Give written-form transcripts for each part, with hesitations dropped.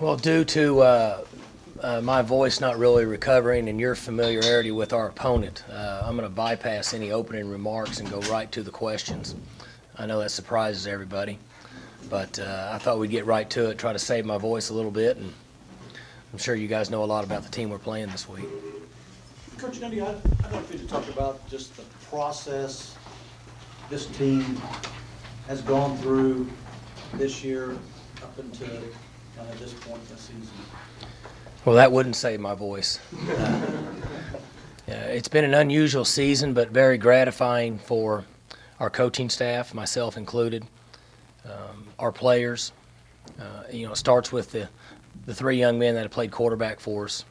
Well, due to my voice not really recovering and your familiarity with our opponent, I'm going to bypass any opening remarks and go right to the questions. I know that surprises everybody, but I thought we'd get right to it, try to save my voice a little bit, and I'm sure you guys know a lot about the team we're playing this week. Coach Gundy, I'd like you to talk about just the process this team has gone through this year up until kind of this point in the season. Well, that wouldn't save my voice. It's been an unusual season, but very gratifying for our coaching staff, myself included, our players. It starts with the three young men that have played quarterback for us.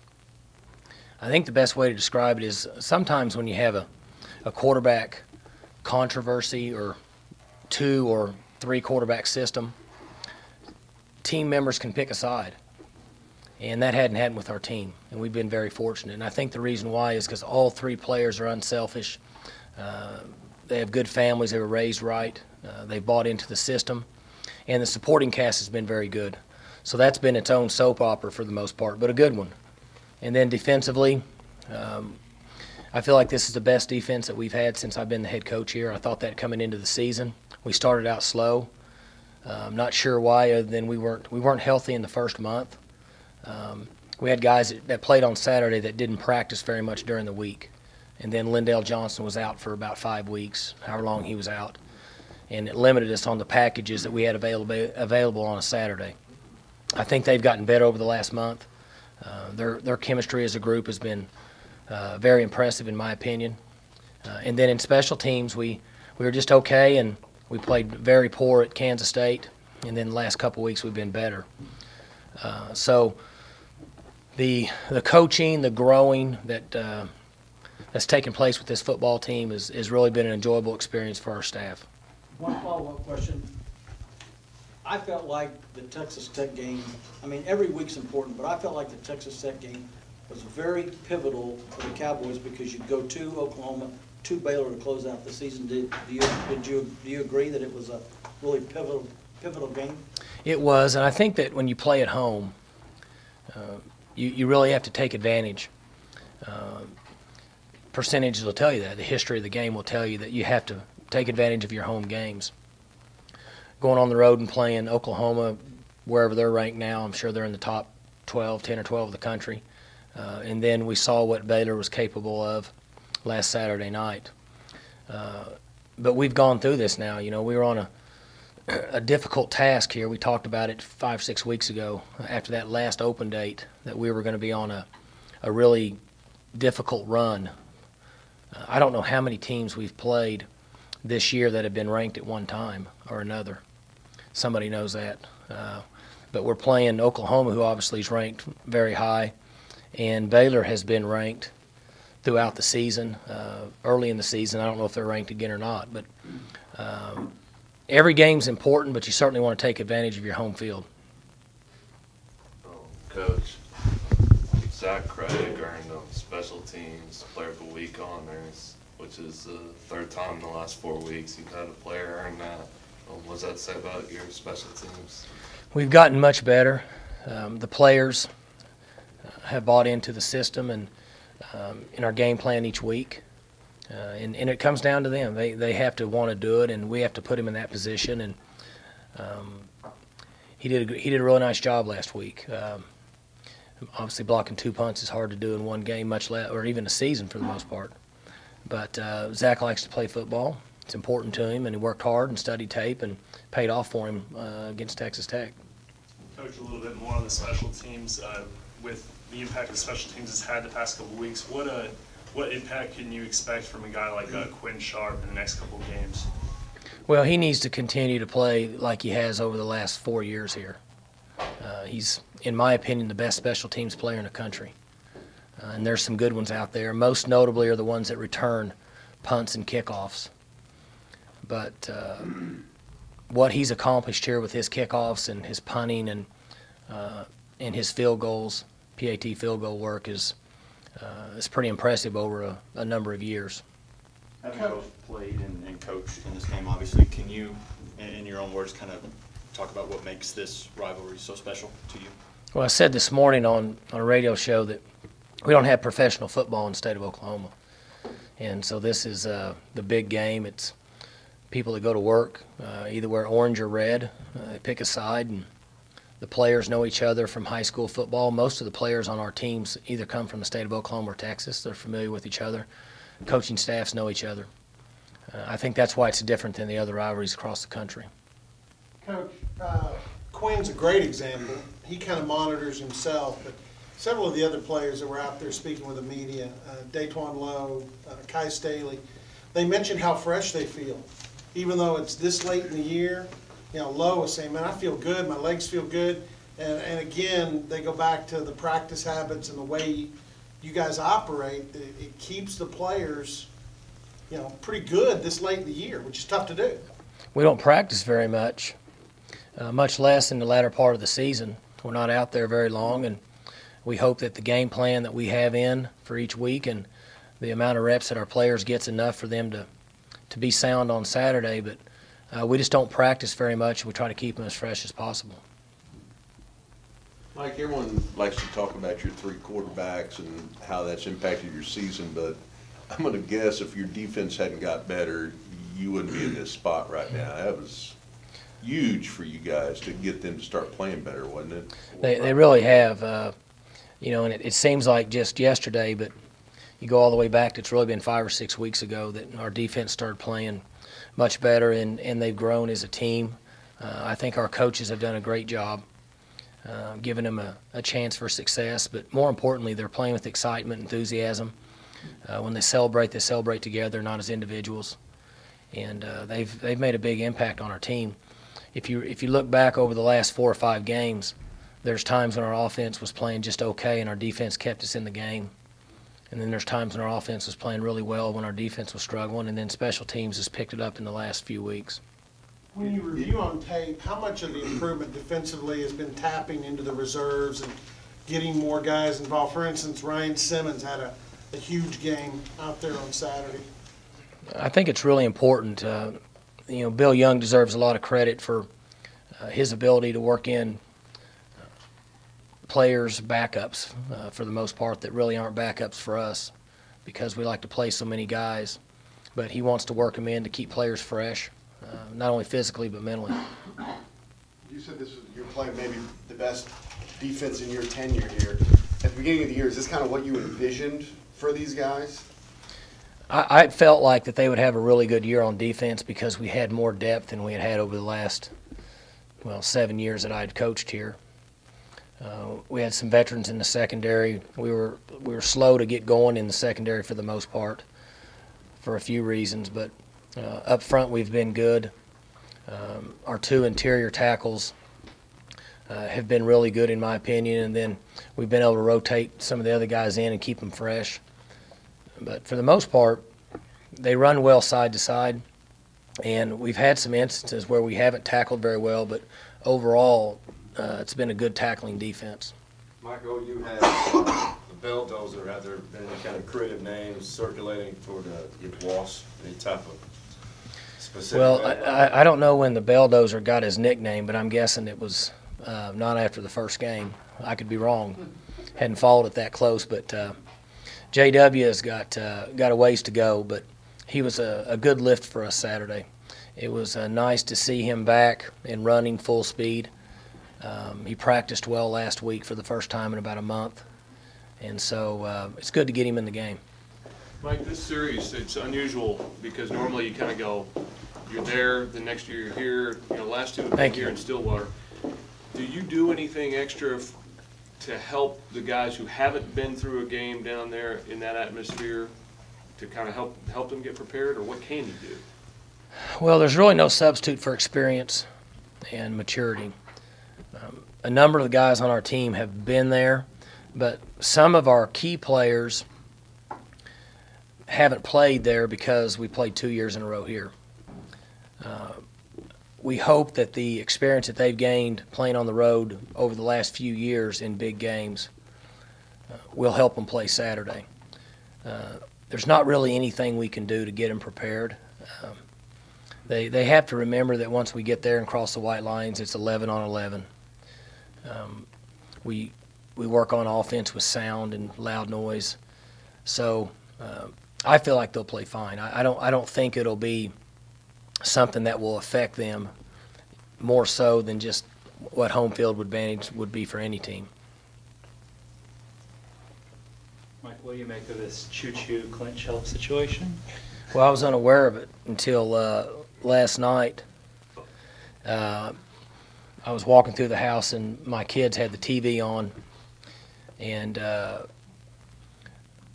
I think the best way to describe it is sometimes when you have a quarterback controversy or 2 or 3 quarterback system, team members can pick a side. And that hadn't happened with our team, and we've been very fortunate. And I think the reason why is because all 3 players are unselfish. They have good families. They were raised right. They've bought into the system. And the supporting cast has been very good. So that's been its own soap opera for the most part, but a good one. And then defensively, I feel like this is the best defense that we've had since I've been the head coach here. I thought that coming into the season. We started out slow. I'm not sure why, other than we weren't healthy in the first month. We had guys that played on Saturday that didn't practice very much during the week. And then Lindell Johnson was out for about 5 weeks, however long he was out. And it limited us on the packages that we had available on a Saturday. I think they've gotten better over the last month. Their chemistry as a group has been very impressive in my opinion. And then in special teams, we were just okay, and we played very poor at Kansas State. And then the last couple of weeks we've been better. So the coaching, the growing that's taken place with this football team has really been an enjoyable experience for our staff. One follow-up question. I felt like the Texas Tech game, I mean, every week's important, but I felt like the Texas Tech game was very pivotal for the Cowboys because you'd go to Oklahoma, to Baylor to close out the season. Do you agree that it was a really pivotal game? It was, and I think that when you play at home, you really have to take advantage. Percentages will tell you that. The history of the game will tell you that you have to take advantage of your home games. Going on the road and playing Oklahoma, wherever they're ranked now, I'm sure they're in the top 10 or 12 of the country. And then we saw what Baylor was capable of last Saturday night. But we've gone through this now. We were on a difficult task here. We talked about it 5-6 weeks ago after that last open date that we were going to be on a really difficult run. I don't know how many teams we've played this year that have been ranked at one time or another. Somebody knows that. But we're playing Oklahoma, who obviously is ranked very high, and Baylor has been ranked throughout the season, early in the season. I don't know if they're ranked again or not, but every game's important, but you certainly want to take advantage of your home field. Coach, Zach Craig earned special teams player of the week honors, which is the 3rd time in the last 4 weeks you've had a player earn that. What does that say about your special teams? We've gotten much better. The players have bought into the system and in our game plan each week. And it comes down to them. They have to want to do it, and we have to put him in that position. And he did a really nice job last week. Obviously, blocking 2 punts is hard to do in one game, much less, or even a season for the most part. But Zach likes to play football. It's important to him, and he worked hard and studied tape, and paid off for him against Texas Tech. Coach, a little bit more on the special teams. With the impact the special teams has had the past couple of weeks, what impact can you expect from a guy like Quinn Sharp in the next couple of games? Well, he needs to continue to play like he has over the last 4 years here. He's, in my opinion, the best special teams player in the country. And there's some good ones out there. Most notably are the ones that return punts and kickoffs. But what he's accomplished here with his kickoffs and his punting and his field goals, PAT field goal work is pretty impressive over a number of years. Having both played and coached in this game, obviously, can you, in your own words, kind of talk about what makes this rivalry so special to you? Well, I said this morning on a radio show that we don't have professional football in the state of Oklahoma. And so this is the big game. It's people that go to work, either wear orange or red. They pick a side, and the players know each other from high school football. Most of the players on our teams either come from the state of Oklahoma or Texas. They're familiar with each other. Coaching staffs know each other. I think that's why it's different than the other rivalries across the country. Coach, Quinn's a great example. He kind of monitors himself, but several of the other players that were out there speaking with the media, Daytwan Lowe, Kai Staley, they mentioned how fresh they feel. Even though it's this late in the year, you know, Lowe was saying, man, I feel good, my legs feel good. And again, they go back to the practice habits and the way you guys operate. It keeps the players, you know, pretty good this late in the year, which is tough to do. We don't practice very much, much less in the latter part of the season. We're not out there very long, and we hope that the game plan that we have in for each week and the amount of reps that our players gets enough for them to be sound on Saturday. But we just don't practice very much. We try to keep them as fresh as possible. Mike, everyone likes to talk about your three quarterbacks and how that's impacted your season, but I'm going to guess if your defense hadn't got better, you wouldn't be in this spot right now. That was huge for you guys to get them to start playing better, wasn't it? They really have. You know, and it seems like just yesterday, but you go all the way back, it's really been 5 or 6 weeks ago that our defense started playing much better, and they've grown as a team. I think our coaches have done a great job giving them a chance for success, but more importantly, they're playing with excitement, enthusiasm. When they celebrate together, not as individuals. And they've made a big impact on our team. If you look back over the last 4 or 5 games, there's times when our offense was playing just okay and our defense kept us in the game. And then there's times when our offense was playing really well when our defense was struggling, and then special teams has picked it up in the last few weeks. When you review on tape, how much of the improvement defensively has been tapping into the reserves and getting more guys involved? For instance, Ryan Simmons had a huge game out there on Saturday. I think it's really important. You know, Bill Young deserves a lot of credit for his ability to work in players' backups for the most part that really aren't backups for us because we like to play so many guys. But he wants to work them in to keep players fresh, not only physically but mentally. You said this was you're playing maybe the best defense in your tenure here. At the beginning of the year, is this kind of what you envisioned for these guys? I felt like that they would have a really good year on defense because we had more depth than we had had over the last, 7 years that I had coached here. We had some veterans in the secondary. We were slow to get going in the secondary for the most part for a few reasons, but up front we've been good. Our 2 interior tackles have been really good in my opinion, and then we've been able to rotate some of the other guys in and keep them fresh. But for the most part, they run well side to side, and we've had some instances where we haven't tackled very well, but overall it's been a good tackling defense. Michael, you have the Belldozer. Have there been any kind of creative names circulating toward your boss? Any type of specific? Well, I don't know when the Belldozer got his nickname, but I'm guessing it was not after the first game. I could be wrong. Hadn't followed it that close, but JW has got a ways to go, but he was a good lift for us Saturday. It was nice to see him back and running full speed. He practiced well last week for the first time in about a month, and so it's good to get him in the game. Mike, this series, it's unusual because normally you kind of go, you're there, the next year you're here, last 2 have been here in Stillwater. Do you do anything extra to help the guys who haven't been through a game down there in that atmosphere to kind of help them get prepared, or what can you do? Well, there's really no substitute for experience and maturity. A number of the guys on our team have been there, but some of our key players haven't played there because we played 2 years in a row here. We hope that the experience that they've gained playing on the road over the last few years in big games will help them play Saturday. There's not really anything we can do to get them prepared. They have to remember that once we get there and cross the white lines, it's 11 on 11. We work on offense with sound and loud noise. So I feel like they'll play fine. I don't think it'll be something that will affect them more so than just what home field advantage would be for any team. Mike, what do you make of this Choo Choo Quinn Sharp situation? Well, I was unaware of it until last night. I was walking through the house and my kids had the TV on, and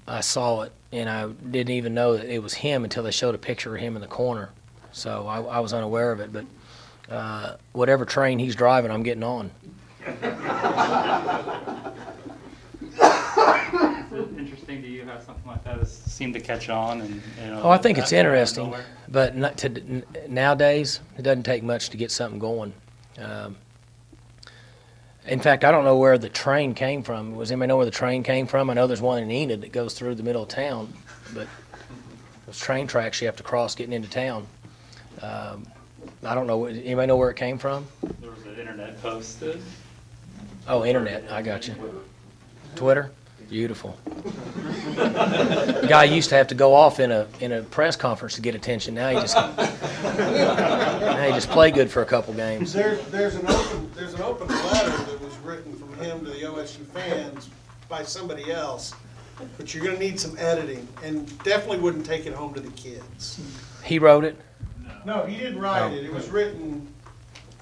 I saw it, and I didn't even know that it was him until they showed a picture of him in the corner. So I was unaware of it, but whatever train he's driving, I'm getting on. Interesting to you how something like that has seemed to catch on, and I think it's interesting, but nowadays it doesn't take much to get something going. In fact, I don't know where the train came from. Does anybody know where the train came from? I know there's one in Enid that goes through the middle of town, but those train tracks you have to cross getting into town. I don't know. Anybody know where it came from? There was an internet posted. Oh, internet. I got you. Twitter? Beautiful. The guy used to have to go off in a press conference to get attention. Now he just play good for a couple games. There's an open letter that was written from him to the OSU fans by somebody else, but you're going to need some editing, and definitely wouldn't take it home to the kids. He wrote it? No, he didn't write it. It was written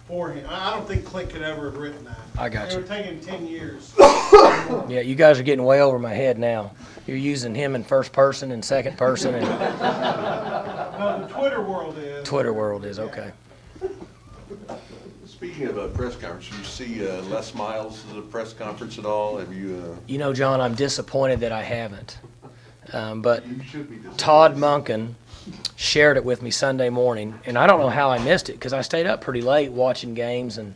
for him. I don't think Clint could ever have written that. I got you. It would take him 10 years. Yeah, you guys are getting way over my head now. You're using him in first person and second person. And No, the Twitter world is. Twitter world is, okay. Speaking of a press conference, you see Les Miles' at a press conference at all? Have you? You know, John, I'm disappointed that I haven't. But You should be disappointed. Todd Munkin shared it with me Sunday morning, and I don't know how I missed it because I stayed up pretty late watching games and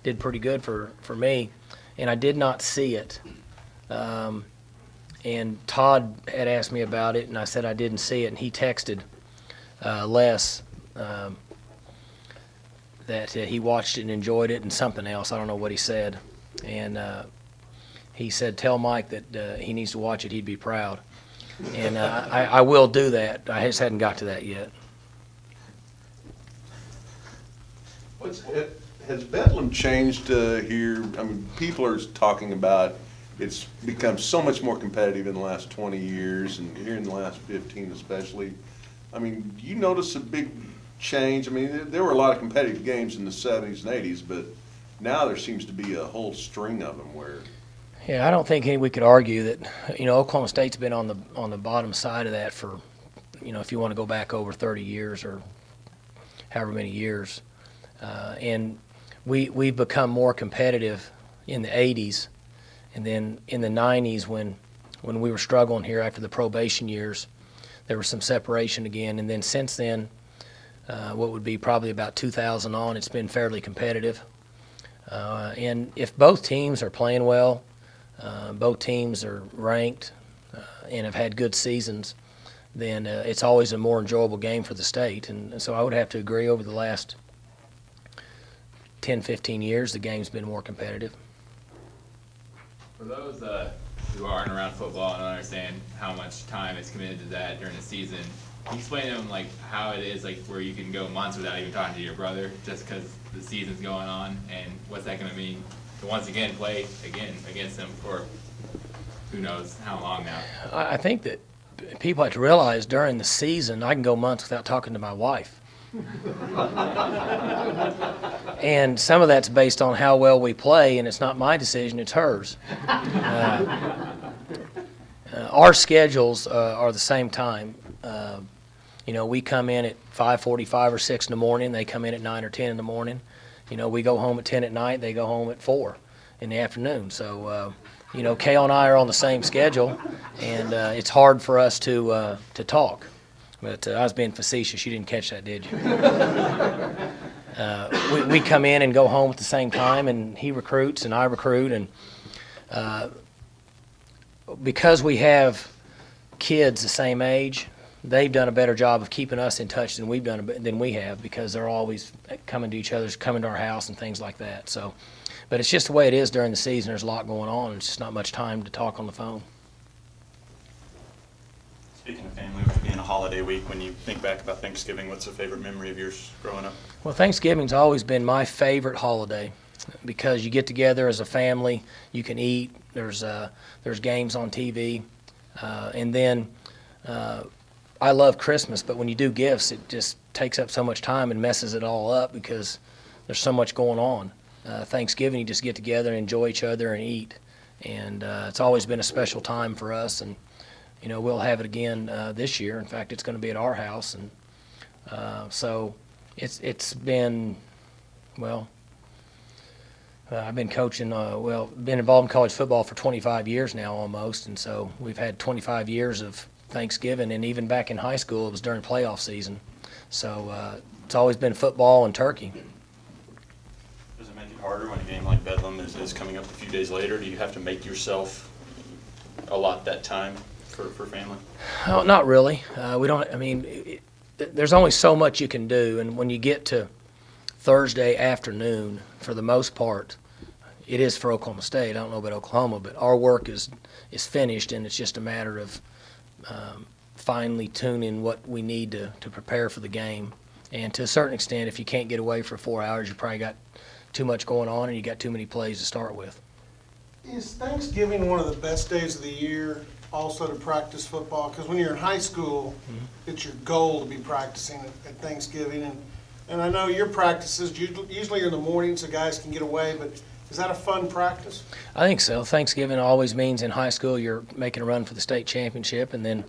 did pretty good for me, and I did not see it. And Todd had asked me about it, and I said I didn't see it, and he texted Les that he watched it and enjoyed it and something else. I don't know what he said. And he said, tell Mike that he needs to watch it. He'd be proud. And I will do that. I just hadn't got to that yet. Has Bedlam changed here? I mean, people are talking about it's become so much more competitive in the last 20 years, and here in the last 15 especially. I mean, do you notice a big change? I mean, there were a lot of competitive games in the 70s and 80s, but now there seems to be a whole string of them where. Yeah, I don't think we could argue that, Oklahoma State's been on the bottom side of that for, if you want to go back over 30 years or however many years. And we've become more competitive in the 80s, and then in the 90s when we were struggling here after the probation years, there was some separation again. And then since then, what would be probably about 2000 on, it's been fairly competitive. And if both teams are playing well, both teams are ranked and have had good seasons, then it's always a more enjoyable game for the state. And so I would have to agree over the last 10, 15 years, the game's been more competitive. For those who aren't around football and don't understand how much time is committed to that during the season, can you explain to them how it is where you can go months without even talking to your brother just because the season's going on, and what's that going to mean to once again play again against them for who knows how long now? I think that people have to realize during the season I can go months without talking to my wife. And some of that's based on how well we play, and it's not my decision, it's hers. Our schedules are the same time. We come in at 5:45 or 6 in the morning. They come in at 9 or 10 in the morning. We go home at 10 at night. They go home at 4 in the afternoon. So, Kale and I are on the same schedule, and it's hard for us to talk. But I was being facetious. You didn't catch that, did you? We come in and go home at the same time, and he recruits and I recruit. And because we have kids the same age, they've done a better job of keeping us in touch than we have, because they're always coming to each other's, coming to our house and things like that. So, but it's just the way it is during the season. There's a lot going on, and it's just not much time to talk on the phone. Speaking of family, with being a holiday week, when you think back about Thanksgiving, what's a favorite memory of yours growing up? Well, Thanksgiving's always been my favorite holiday, because you get together as a family, you can eat, there's games on TV, and then I love Christmas, but when you do gifts, it just takes up so much time and messes it all up because there's so much going on. Thanksgiving, you just get together and enjoy each other and eat, and it's always been a special time for us, and you know, we'll have it again this year. In fact, it's going to be at our house, and so it's been, well, I've been coaching, been involved in college football for 25 years now almost, and so we've had 25 years of Thanksgiving, and even back in high school, it was during playoff season. So it's always been football and turkey. Does it make it harder when a game like Bedlam is coming up a few days later? Do you have to make yourself allot that time for family? Oh, not really. We don't. I mean, there's only so much you can do, and when you get to Thursday afternoon, for the most part, it is for Oklahoma State. I don't know about Oklahoma, but our work is finished, and it's just a matter of finely tuning what we need to prepare for the game. And to a certain extent, if you can't get away for 4 hours, you probably got too much going on, and you got too many plays to start with. Is Thanksgiving one of the best days of the year also to practice football? Because when you're in high school, it's your goal to be practicing at Thanksgiving. And I know your practices usually in the morning so guys can get away, but is that a fun practice? I think so. Thanksgiving always means in high school you're making a run for the state championship, and then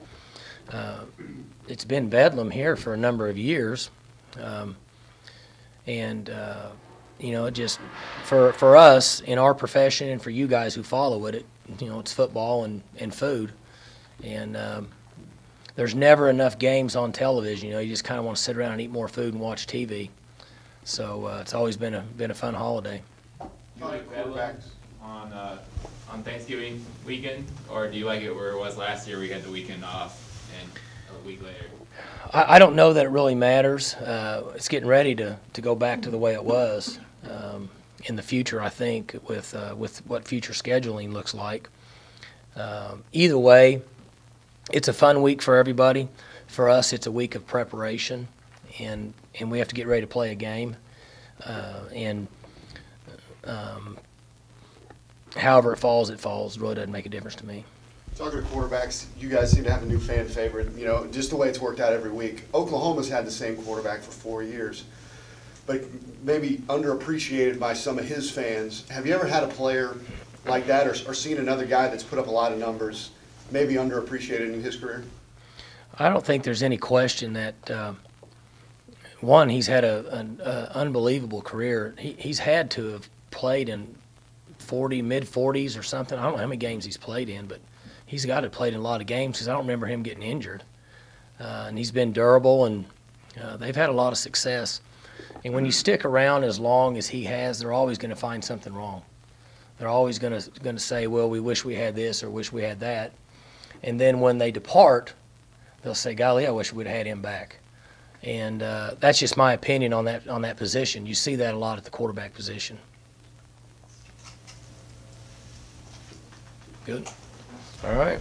it's been Bedlam here for a number of years. You know, it just, for us in our profession and for you guys who follow it, you know, it's football and food. And there's never enough games on television. You know, you just kind of want to sit around and eat more food and watch TV. So it's always been a fun holiday. Do you like Bedlam on Thanksgiving weekend, or do you like it where it was last year? We had the weekend off and a week later. I don't know that it really matters. It's getting ready to go back to the way it was in the future, I think, with what future scheduling looks like. Either way, it's a fun week for everybody. For us, it's a week of preparation, and we have to get ready to play a game. However it falls, it falls. It really doesn't make a difference to me. Talking to quarterbacks, you guys seem to have a new fan favorite, you know, just the way it's worked out every week. Oklahoma's had the same quarterback for 4 years, but maybe underappreciated by some of his fans. Have you ever had a player like that, or seen another guy that's put up a lot of numbers, maybe underappreciated in his career? I don't think there's any question that, one, he's had an unbelievable career. He's had to have played in mid-40s or something. I don't know how many games he's played in, but he's got to have played in a lot of games because I don't remember him getting injured. And he's been durable, and they've had a lot of success. And when you stick around as long as he has, they're always going to find something wrong. They're always going to say, well, we wish we had this or wish we had that. And then when they depart, they'll say, golly, I wish we'd had him back. And that's just my opinion on that position. You see that a lot at the quarterback position. Good. All right.